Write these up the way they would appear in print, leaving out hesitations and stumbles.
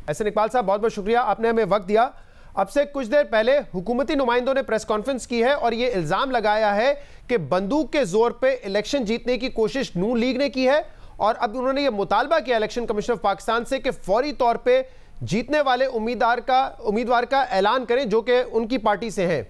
एहसन इकबाल साहब, बहुत बहुत शुक्रिया, आपने हमें वक्त दिया। अब से कुछ देर पहले हुकूमती नुमाइंदों ने प्रेस कॉन्फ्रेंस की है और ये इल्ज़ाम लगाया है कि बंदूक के जोर पे इलेक्शन जीतने की कोशिश नून लीग ने की है और अब उन्होंने ये मुतालबा किया इलेक्शन कमीशन ऑफ पाकिस्तान से कि फौरी तौर पे जीतने वाले उम्मीदवार का ऐलान करें जो कि उनकी पार्टी से हैं।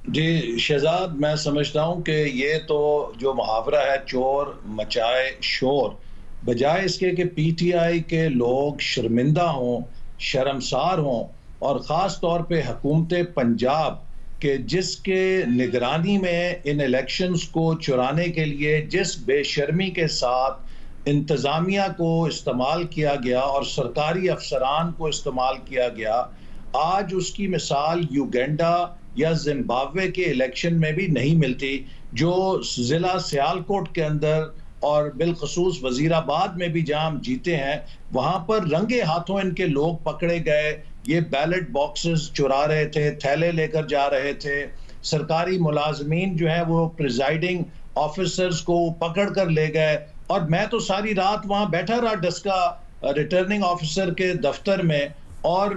जी शहजाद, मैं समझता हूं कि ये तो जो मुहावरा है चोर मचाए शोर, बजाय इसके कि पीटीआई के लोग शर्मिंदा हों, शर्मसार हों और ख़ास तौर पे हुकूमत पंजाब के जिसके निगरानी में इन इलेक्शंस को चुराने के लिए जिस बेशर्मी के साथ इंतज़ामिया को इस्तेमाल किया गया और सरकारी अफसरान को इस्तेमाल किया गया, आज उसकी मिसाल युगांडा या जिम्बाब्वे के इलेक्शन में भी नहीं मिलती, जो ज़िला सियालकोट के अंदर और बिलखसूस वजीराबाद में भी जहां हम जीते हैं, वहां पर रंगे हाथों इनके लोग पकड़े गए। ये बैलेट बॉक्सेस चुरा रहे थे, थैले लेकर जा रहे थे। सरकारी मुलाजमीन जो है वो प्रिजाइडिंग ऑफिसर्स को पकड़ कर ले गए और मैं तो सारी रात वहां बैठा रहा डस्का रिटर्निंग ऑफिसर के दफ्तर में और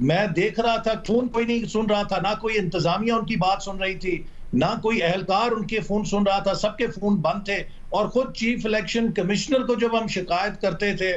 मैं देख रहा था फोन कोई नहीं सुन रहा था, ना कोई इंतजामिया उनकी बात सुन रही थी, ना कोई अहलकार उनके फोन सुन रहा था, सबके फोन बंद थे। और खुद चीफ इलेक्शन कमिश्नर को जब हम शिकायत करते थे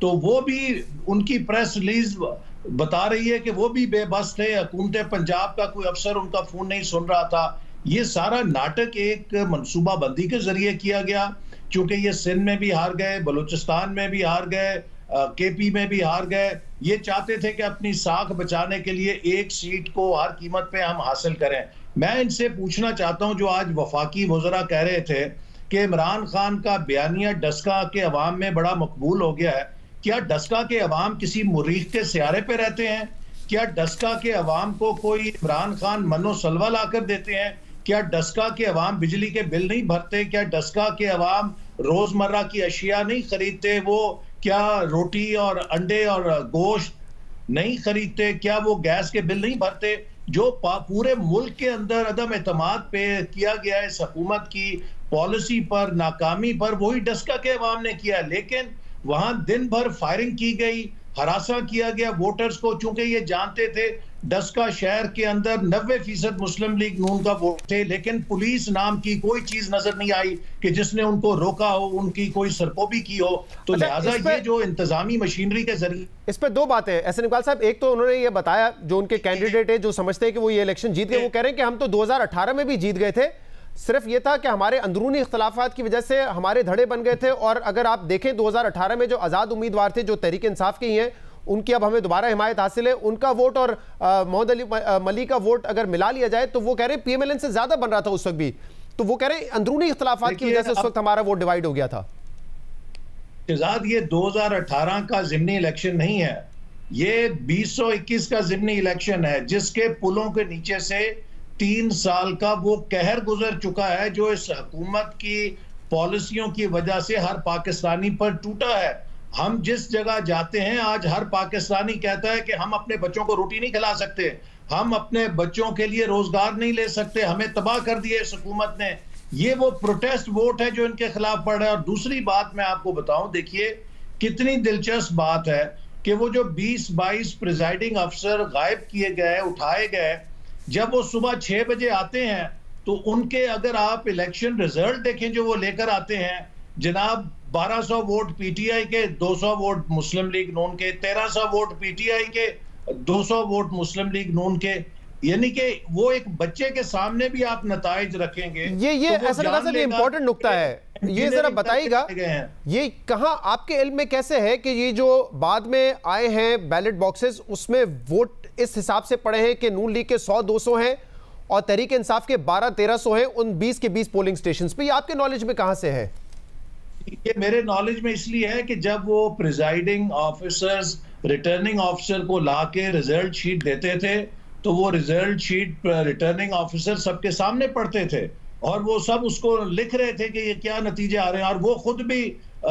तो वो भी उनकी प्रेस रिलीज बता रही है कि वो भी बेबस थे, हुकूमत पंजाब का कोई अफसर उनका फोन नहीं सुन रहा था। ये सारा नाटक एक मनसूबाबंदी के जरिए किया गया, क्योंकि ये सिंध में भी हार गए, बलूचिस्तान में भी हार गए, केपी में भी हार गए। ये चाहते थे कि अपनी साख बचाने के लिए एक सीट को हर कीमत पे हम हासिल करें। मैं इनसे पूछना चाहता हूं, जो आज वफाकी वज़रा कह रहे थे कि इमरान खान का बयानिया डस्का के अवाम में बड़ा मकबूल हो गया है, क्या डस्का के अवाम किसी मुरीख के सियारे पे रहते हैं? क्या डस्का के अवाम को कोई इमरान खान मनो सलवा ला कर देते हैं? क्या डस्का के अवाम बिजली के बिल नहीं भरते? क्या डस्का के अवाम रोजमर्रा की अशिया नहीं खरीदते? वो क्या रोटी और अंडे और गोश्त नहीं खरीदते? क्या वो गैस के बिल नहीं भरते? जो पूरे मुल्क के अंदर अदम एतमाद पे किया गया है इस हुकूमत की पॉलिसी पर, नाकामी पर, वही डस्का के अवाम ने किया। लेकिन वहां दिन भर फायरिंग की गई, हरासा किया गया वोटर्स को, चूंकि ये जानते थे डस्का शहर के अंदर 90% मुस्लिम लीग नून का वोट थे, लेकिन पुलिस नाम की कोई चीज नजर नहीं आई कि जिसने उनको रोका हो, उनकी कोई सरकोबी की हो। तो लिहाजा ये जो इंतजामी मशीनरी के जरिए, इस पर दो बातें हैं एहसन इकबाल साहब। एक तो उन्होंने ये बताया, जो उनके कैंडिडेट है जो समझते हैं कि वो ये इलेक्शन जीत गए, वो कह रहे हैं कि हम तो 2018 में भी जीत गए थे, सिर्फ ये था कि हमारे अंदरूनी इख्तलाफात की वजह से हमारे धड़े बन गए थे। और अगर आप देखें 2018 में जो आज़ाद उम्मीदवार थे, जो तहरीक इंसाफ के ही हैं, उनकी अब हमें दोबारा हिमायत हासिल है। उनका वोट और मोहम्मद अली मली का वोट अगर मिला लिया जाए तो वो कह रहे हैं पीएमएलएन से ज्यादा बन रहा था उस वक्त भी। तो वो कह रहे हैं अंदरूनी इख्तलाफात की वजह से उस वक्त हमारा वोट डिवाइड हो गया था। ये 2018 का ज़िमनी इलेक्शन नहीं है, ये 2021 का ज़िमनी इलेक्शन है, जिसके पुलों के नीचे से 3 साल का वो कहर गुजर चुका है जो इस हुकूमत की पॉलिसियों की वजह से हर पाकिस्तानी पर टूटा है। हम जिस जगह जाते हैं, आज हर पाकिस्तानी कहता है कि हम अपने बच्चों को रोटी नहीं खिला सकते, हम अपने बच्चों के लिए रोजगार नहीं ले सकते, हमें तबाह कर दिया इस हुकूमत ने। ये वो प्रोटेस्ट वोट है जो इनके खिलाफ पड़ रहा है। और दूसरी बात मैं आपको बताऊं, देखिए कितनी दिलचस्प बात है कि वो जो 20-22 प्रिजाइडिंग अफसर गायब किए गए, उठाए गए, जब वो सुबह 6 बजे आते हैं तो उनके अगर आप इलेक्शन रिजल्ट देखें जो वो लेकर आते हैं, जनाब 1200 वोट पीटीआई के, 200 वोट मुस्लिम लीग नून के, 1300 वोट पीटीआई के, 200 वोट मुस्लिम लीग नून के। यानी कि वो एक बच्चे के सामने भी आप नताइज रखेंगे। ये तो ऐसा इंपॉर्टेंट नुक्ता है, ये जरा बताइएगा, ये कहां आपके इल्म में कैसे है कि ये जो बाद में आए हैं बैलेट बॉक्सेस, उसमें वोट इस हिसाब से पड़े हैं कि नून लीग के 100-200 हैं और तहरीक इंसाफ के 12-1300 हैं उन 20 के 20 पोलिंग स्टेशन पे? ये आपके नॉलेज में कहां से है? ये मेरे नॉलेज में इसलिए है कि जब वो प्रिजाइडिंग ऑफिसर्स रिटर्निंग ऑफिसर को लाके रिजल्ट शीट देते थे तो वो रिजल्ट शीट रिटर्निंग ऑफिसर सबके सामने पढ़ते थे और वो सब उसको लिख रहे थे कि ये क्या नतीजे आ रहे हैं। और वो खुद भी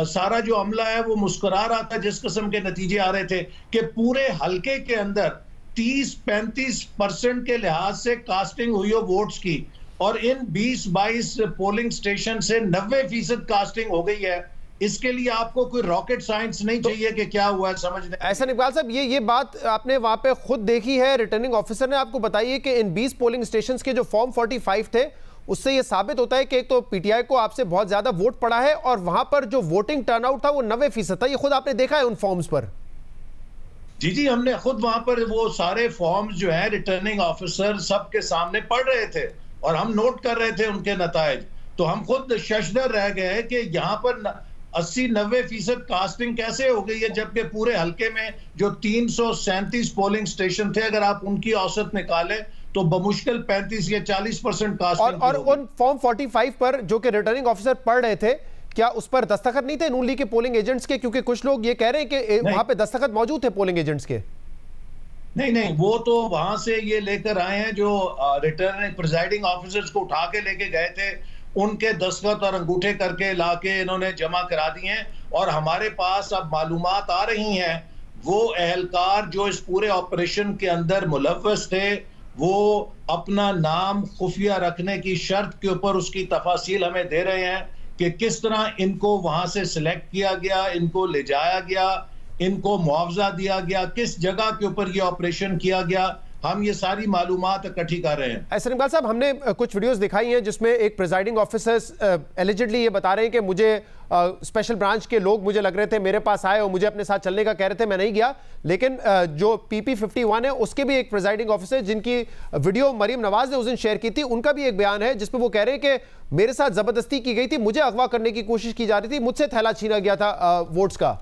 सारा जो अमला है वो मुस्कुरा रहा था जिस किस्म के नतीजे आ रहे थे कि पूरे हल्के के अंदर 30-35% के लिहाज से कास्टिंग हुई हो वोट्स की, और इन 20-22 पोलिंग स्टेशन से 90% कास्टिंग हो गई है। इसके लिए आपको कोई रॉकेट साइंस नहीं चाहिए कि क्या हुआ है समझने। एहसन इकबाल साहब, ये बात आपने वहां पे खुद देखी है, रिटर्निंग ऑफिसर ने आपको बताई है कि इन 20 पोलिंग स्टेशंस के जो फॉर्म 45 थे उससे ये साबित होता है कि एक तो पीटीआई को आपसे बहुत ज्यादा वोट पड़ा है और वहां पर जो वोटिंग टर्नआउट था वो 90% था। ये खुद आपने देखा है उन फॉर्म्स पर? जी, हमने खुद वहां पर वो सारे फॉर्म्स जो है रिटर्निंग ऑफिसर सबके सामने पढ़ रहे थे और हम नोट कर रहे थे उनके नतायज। तो हम खुद शशदर रह गए कि यहाँ पर 80-90% कास्टिंग कैसे हो गई है, जबकि पूरे हल्के में जो 337 पोलिंग स्टेशन थे अगर आप उनकी औसत निकालें तो बमुश्किल 35 या 40% कास्टिंग। और उन फॉर्म 45 पर जो कि रिटर्निंग ऑफिसर पढ़ रहे थे, क्या उस पर दस्तखत नहीं थे नून लीग के पोलिंग एजेंट्स के? क्योंकि कुछ लोग ये कह रहे हैं कि वहां पे दस्तखत मौजूद थे पोलिंग एजेंट्स के। नहीं, वो तो वहां से ये लेकर आए हैं जो रिटर्निंग प्रिजाइडिंग ऑफिसर्स को उठा के लेके गए थे, उनके दस्तखत और अंगूठे करके लाके इन्होंने जमा करा दिए हैं। और हमारे पास अब मालूमात आ रही हैं वो एहलकार जो इस पूरे ऑपरेशन के अंदर मुलव्वस थे वो अपना नाम खुफिया रखने की शर्त के ऊपर उसकी तफासील हमें दे रहे हैं कि किस तरह इनको वहां से सिलेक्ट किया गया, इनको ले जाया गया, इनको मुआवजा दिया गया, किस जगह के ऊपर ये ऑपरेशन किया गया। हम ये सारी मालूमात इकट्ठी कर रहे हैं। एहसन इकबाल साहब, हमने कुछ वीडियोस दिखाई हैं जिसमें एक प्रिजाइडिंग ऑफिसर एलिजिडली ये बता रहे हैं कि मुझे स्पेशल ब्रांच के लोग मुझे लग रहे थे, मेरे पास आए और मुझे अपने साथ चलने का कह रहे थे, मैं नहीं गया। लेकिन जो PP51 है उसके भी एक प्रिजाइडिंग ऑफिसर जिनकी वीडियो मरीम नवाज ने उस दिन शेयर की थी, उनका भी एक बयान है जिसमें वो कह रहे हैं कि मेरे साथ जबरदस्ती की गई थी, मुझे अगवा करने की कोशिश की जा रही थी, मुझसे थैला छीना गया था वोट्स का।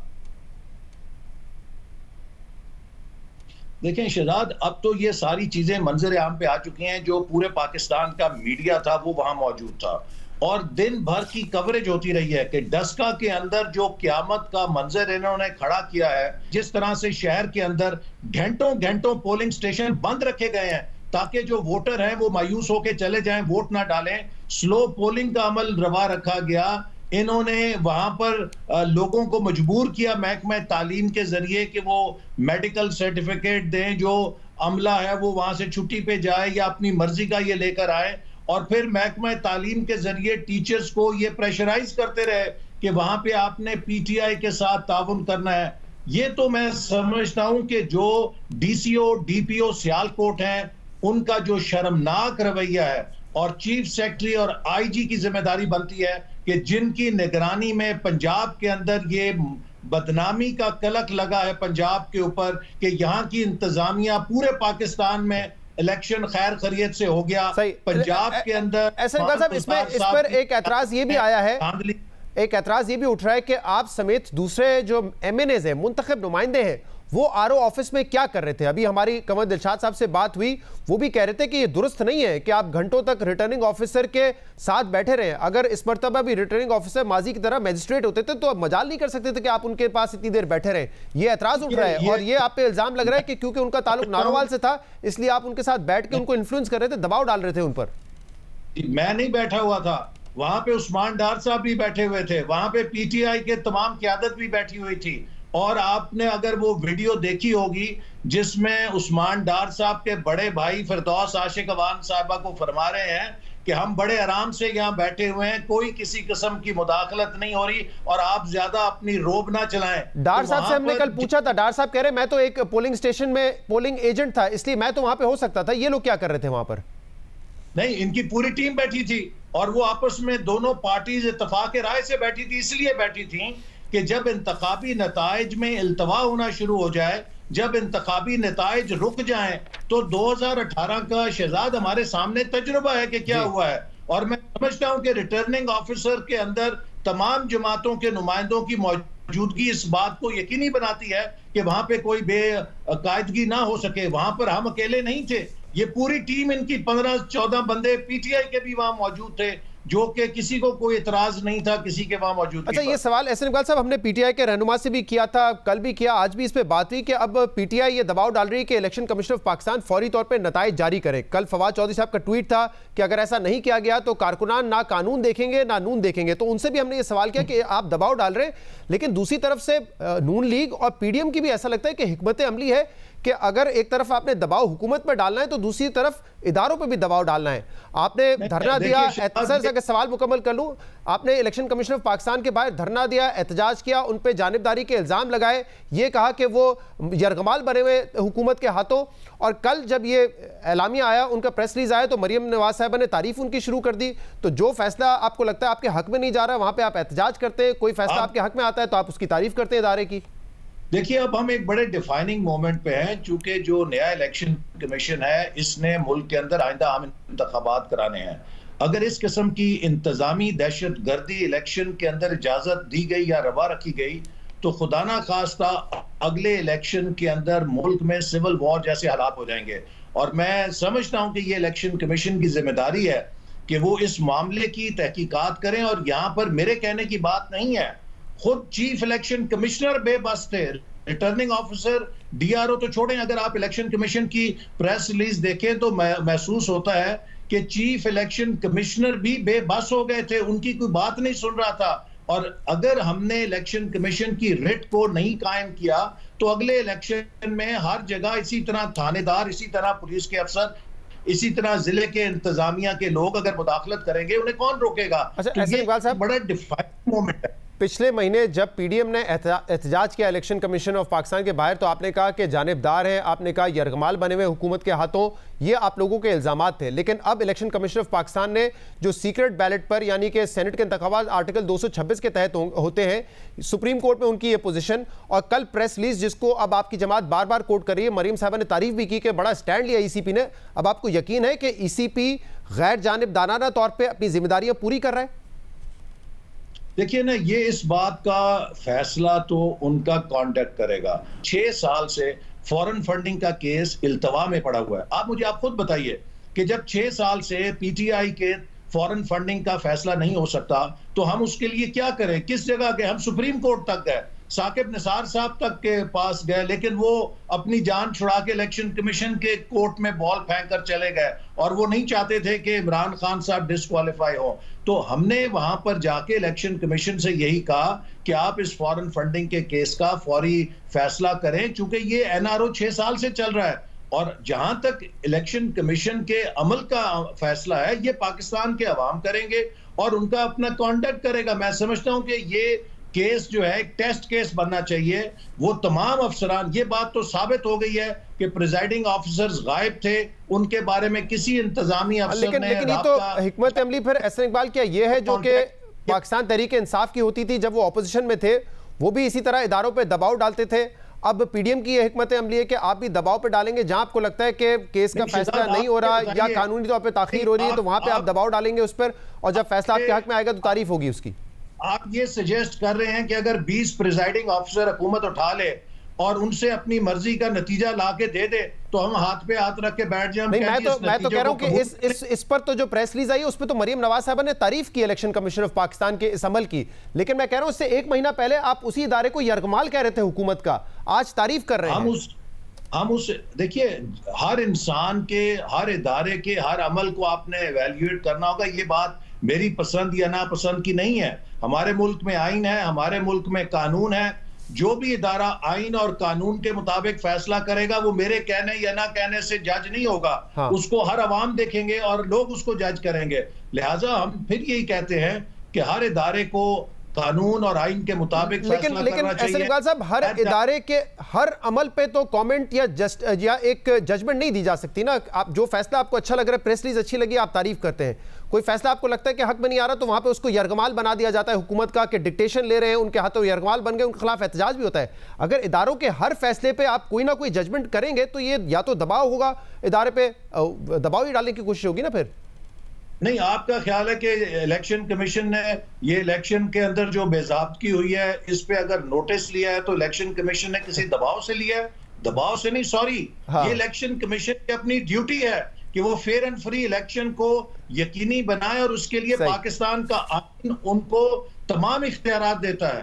देखें शहजाद, अब तो ये सारी चीजें मंजर आम पे आ चुकी हैं। जो पूरे पाकिस्तान का मीडिया था वो वहां मौजूद था और दिन भर की कवरेज होती रही है कि डस्का के अंदर जो क्यामत का मंजर इन्होंने खड़ा किया है, जिस तरह से शहर के अंदर घंटों घंटों पोलिंग स्टेशन बंद रखे गए हैं ताकि जो वोटर हैं वो मायूस होकर चले जाएं, वोट ना डालें। स्लो पोलिंग का अमल रवा रखा गया। इन्होंने वहां पर लोगों को मजबूर किया महकमा तालीम के जरिए कि वो मेडिकल सर्टिफिकेट दें, जो अमला है वो वहां से छुट्टी पे जाए या अपनी मर्जी का ये लेकर आए। और फिर महकमा तालीम के जरिए टीचर्स को ये प्रेशराइज करते रहे कि वहां पे आपने पीटीआई के साथ ताउन करना है। ये तो मैं समझता हूं कि जो डीसीओ डीपीओ सियालकोट हैं उनका जो शर्मनाक रवैया है और चीफ सेक्रेटरी और आईजी की जिम्मेदारी बनती है कि जिनकी निगरानी में पंजाब के अंदर ये बदनामी का कलक लगा है पंजाब के ऊपर कि यहाँ की इंतजामिया पूरे पाकिस्तान में इलेक्शन खैर खैरियत से हो गया। पंजाब के अंदर इस पर एक एतराज ये भी आया है, एक एतराज ये भी उठ रहा है कि आप समेत दूसरे जो MNAs हैं, मुंतखब नुमाइंदे हैं, वो आरओ ऑफिस में क्या कर रहे थे? अभी हमारी कमर दिलशाद साहब से बात हुई, वो भी कह रहे थे कि ये दुरुस्त नहीं है कि आप घंटों तक रिटर्निंग ऑफिसर के साथ बैठे रहे। अगर इस मरतबा भी रिटर्निंग ऑफिसर माजी की तरह मजिस्ट्रेट होते थे तो मजाल नहीं कर सकते थे कि आप उनके पास इतनी देर बैठे रहे। ये एतराज उठ रहा है और ये आप पे इल्जाम लग रहा है कि क्योंकि उनका ताल्लुक नारोवाल से था इसलिए आप उनके साथ बैठ के उनको इन्फ्लुएंस कर रहे थे, दबाव डाल रहे थे उन पर। मैं नहीं बैठा हुआ था, वहां पे उस्मान डार साहब भी बैठे हुए थे, वहां पे पीटीआई के तमाम क़यादत भी बैठी हुई थी। और आपने अगर वो वीडियो देखी होगी जिसमें उस्मान डार साहब के बड़े भाई फिरदौस आशिक अवान साहबा को फरमा रहे हैं कि हम बड़े आराम से यहाँ बैठे हुए हैं, कोई किसी किस्म की मुदाखलत नहीं हो रही और आप ज्यादा अपनी रोब ना चलाएं। डार साहब से हमने कल पूछा था, डार साहब कह रहे मैं तो एक पोलिंग स्टेशन में पोलिंग एजेंट था इसलिए मैं तो वहां पे हो सकता था। ये लोग क्या कर रहे थे वहां पर? नहीं, इनकी पूरी टीम बैठी थी और वो आपस में दोनों पार्टीज इत्तफाक राय से बैठी थी। इसलिए बैठी थी कि जब इंतखाबी नताइज में इल्तवा होना शुरू हो जाए, जब इंतखाबी नताइज रुक जाएं, तो 2018 का शहजाद हमारे सामने तजुर्बा है कि क्या हुआ है। और मैं समझता हूं कि रिटर्निंग ऑफिसर के अंदर तमाम जमातों के नुमाइंदों की मौजूदगी इस बात को यकीनी बनाती है कि वहां पे कोई बेकायदगी ना हो सके। वहां पर हम अकेले नहीं थे, ये पूरी टीम इनकी 15-14 बंदे पीटीआई के भी वहां मौजूद थे, जो कि किसी को कोई इतराज नहीं था किसी के वहां मौजूद। अच्छा, ये सवाल एहसन इकबाल साहब हमने पीटीआई के रहनुमा से भी किया था, कल भी किया, आज भी इस पे बात हुई कि अब पीटीआई ये दबाव डाल रही है कि इलेक्शन कमीशन ऑफ पाकिस्तान फौरी तौर पे नताइज जारी करे। कल फवाद चौधरी साहब का ट्वीट था कि अगर ऐसा नहीं किया गया तो कारकुनान ना कानून देखेंगे ना नून देखेंगे। तो उनसे भी हमने ये सवाल किया कि आप दबाव डाल रहे हैं, लेकिन दूसरी तरफ से नून लीग और पीडीएम की भी ऐसा लगता है कि हिकमत अमली है कि अगर एक तरफ आपने दबाव हुकूमत पर डालना है तो दूसरी तरफ इदारों पर भी दबाव डालना है। आपने धरना दिया, सर अगर सवाल मुकम्मल कर लूं, आपने इलेक्शन कमीशन ऑफ पाकिस्तान के बाहर धरना दिया, एहतजाज किया, उन पर जानिबदारी के इल्ज़ाम लगाए, ये कहा कि वो यरगमाल बने हुए हुकूमत के हाथों। और कल जब ये एलामिया आया, उनका प्रेस रिलीज आया, तो मरियम नवाज साहिबा ने तारीफ उनकी शुरू कर दी। तो जो फैसला आपको लगता है आपके हक में नहीं जा रहा, वहां पे आप एहतजाज करते हैं, कोई फैसला आपके हक में आता है तो आप उसकी तारीफ करते हैं इदारे की। देखिए, अब हम एक बड़े डिफाइनिंग मोमेंट पे हैं, चूंकि जो नया इलेक्शन कमीशन है इसने मुल्क के अंदर आइंदा आम इंतखाबात कराने हैं। अगर इस किस्म की इंतजामी दहशत गर्दी इलेक्शन के अंदर इजाजत दी गई या रवा रखी गई तो खुदा ना खास्ता अगले इलेक्शन के अंदर मुल्क में सिविल वॉर जैसे हालात हो जाएंगे। और मैं समझता हूं कि ये इलेक्शन कमीशन की जिम्मेदारी है कि वो इस मामले की तहकीकात करें। और यहाँ पर मेरे कहने की बात नहीं है, खुद चीफ इलेक्शन कमिश्नर बेबस थे, रिटर्निंग ऑफिसर, डीआरओ तो छोड़ें, अगर आप इलेक्शन कमीशन की प्रेस रिलीज देखें तो महसूस होता है कि चीफ इलेक्शन कमिश्नर भी बेबस हो गए थे, उनकी कोई बात नहीं सुन रहा था। और अगर हमने इलेक्शन कमीशन की रिट को नहीं कायम किया तो अगले इलेक्शन में हर जगह इसी तरह थानेदार, इसी तरह पुलिस के अफसर, इसी तरह जिले के इंतजामिया के लोग अगर मुदाखलत करेंगे, उन्हें कौन रोकेगा? अच्छा, तो ये बड़ा डिफाइनिंग मोमेंट है। पिछले महीने जब पीडीएम ने एहतजाज किया इलेक्शन कमीशन ऑफ पाकिस्तान के बाहर, तो आपने कहा कि जानिबदार है, आपने कहा यरगमाल बने हुए हुकूमत के हाथों, ये आप लोगों के इल्जामात थे। लेकिन अब इलेक्शन कमीशन ऑफ पाकिस्तान ने जो सीक्रेट बैलेट पर यानी कि सेनेट के इंतखाबात आर्टिकल 226 के तहत होते हैं, सुप्रीम कोर्ट में उनकी ये पोजीशन, और कल प्रेस रिलीज जिसको अब आपकी जमात बार बार कोट कर रही है, मरीम साहबा ने तारीफ भी की कि बड़ा स्टैंड लिया ईसीपी ने। अब आपको यकीन है कि ईसीपी गैर जानिबदाराना तौर पर अपनी जिम्मेदारियां पूरी कर रहा है? देखिए ना, ये इस बात का फैसला तो उनका कॉन्टेक्ट करेगा। 6 साल से फॉरेन फंडिंग का केस इल्तवा में पड़ा हुआ है। आप खुद बताइए कि जब 6 साल से पीटीआई के फॉरेन फंडिंग का फैसला नहीं हो सकता तो हम उसके लिए क्या करें? किस जगह गए? हम सुप्रीम कोर्ट तक गए, साकिब निसार साहब तक के पास गए, लेकिन वो अपनी जान छुड़ा के इलेक्शन कमीशन के कोर्ट में बॉल फेंक कर चले गए और वो नहीं चाहते थे कि इमरान खान साहब डिस्क्वालीफाई हो। तो हमने वहां पर जाके इलेक्शन कमीशन से यही कहा कि आप इस फॉरेन फंडिंग के केस का फौरी फैसला करें, चूंकि ये एनआरओ 6 साल से चल रहा है। और जहां तक इलेक्शन कमीशन के अमल का फैसला है, ये पाकिस्तान के अवाम करेंगे और उनका अपना कॉन्डक्ट करेगा। मैं समझता हूं कि ये केस जो है एक टेस्ट केस बनना चाहिए। वो तमाम अफसरान, ये बात तो साबित हो गई है कि प्रिजाइडिंग ऑफिसर्स गायब थे, उनके बारे में किसी इंतजामी अफसर ने लेकिन ये तो हिकमत अमली फिर एहसन इकबाल क्या ये है जो कि पाकिस्तान तहरीक इंसाफ की होती थी जब वो ऑपोजिशन में थे, वो भी इसी तरह इदारों पर दबाव डालते थे। अब पीडीएम की ये हिकमत अमली है कि आप भी दबाव पे डालेंगे, जहां आपको लगता है कि केस का फैसला नहीं हो रहा या कानूनी तौर पे ताखीर हो रही है, तो वहां पे आप दबाव डालेंगे उस पर, और जब फैसला आपके हक में आएगा तो तारीफ होगी उसकी। आप ये सजेस्ट कर रहे हैं कि अगर 20 प्रिजाइडिंग ऑफिसर हुकूमत उठा ले और उनसे अपनी मर्जी का नतीजा लाके दे दे तो हम हाथ पे हाथ रख के बैठ जाएं? नहीं, मैं तो कह रहा हूं कि इस पर तो जो प्रेस रिलीज आई है उस पर तो मरीम नवाज साहबा ने तारीफ की इलेक्शन कमीशन ऑफ पाकिस्तान के इस अमल की, लेकिन मैं कह रहा हूं इससे 1 महीना पहले आप उसी इदारे को यरगमाल कह रहे थे हुकूमत का, आज तारीफ कर रहे हैं। हम उस देखिए, हर इंसान के, हर इदारे के हर अमल को आपने एवेल्युएट करना होगा। ये बात मेरी पसंद या नापसंद की नहीं है। हमारे मुल्क में आइन है, हमारे मुल्क में कानून है। जो भी इदारा आइन और कानून के मुताबिक फैसला करेगा वो मेरे कहने या ना कहने से जज नहीं होगा। हाँ। उसको हर अवाम देखेंगे और लोग उसको जज करेंगे। लिहाजा हम फिर यही कहते हैं कि हर इदारे को कानून और आइन के मुताबिक लेकिन एहसन इकबाल साहब, हर इदारे के हर अमल पे तो कमेंट या एक जजमेंट नहीं दी जा सकती ना। आप जो फैसला आपको अच्छा लग रहा है, प्रेस रिलीज अच्छी लगी, आप तारीफ करते हैं, कोई फैसला आपको लगता है कि हक में नहीं आ रहा तो वहां पे उसको यरगमाल बना दिया जाता है हुकूमत का, कि डिक्टेशन ले रहे हैं, उनके हाथों यरगमाल बन गए, उनके खिलाफ एहतजाज भी होता है। अगर इदारों के हर फैसले पे आप कोई ना कोई जजमेंट करेंगे तो ये या तो दबाव होगा, इदारे पे दबाव ही डालने की कोशिश होगी ना फिर। नहीं, आपका ख्याल है कि इलेक्शन कमीशन ने ये इलेक्शन के अंदर जो बेज़ाब्तगी हुई है इस पे अगर नोटिस लिया है तो इलेक्शन कमीशन ने किसी दबाव से लिया है? दबाव से नहीं, सॉरी। हाँ। ये इलेक्शन कमीशन की अपनी ड्यूटी है कि वो फेयर एंड फ्री इलेक्शन को यकीनी बनाए और उसके लिए पाकिस्तान का आइन उनको तमाम इख्तियारात देता है।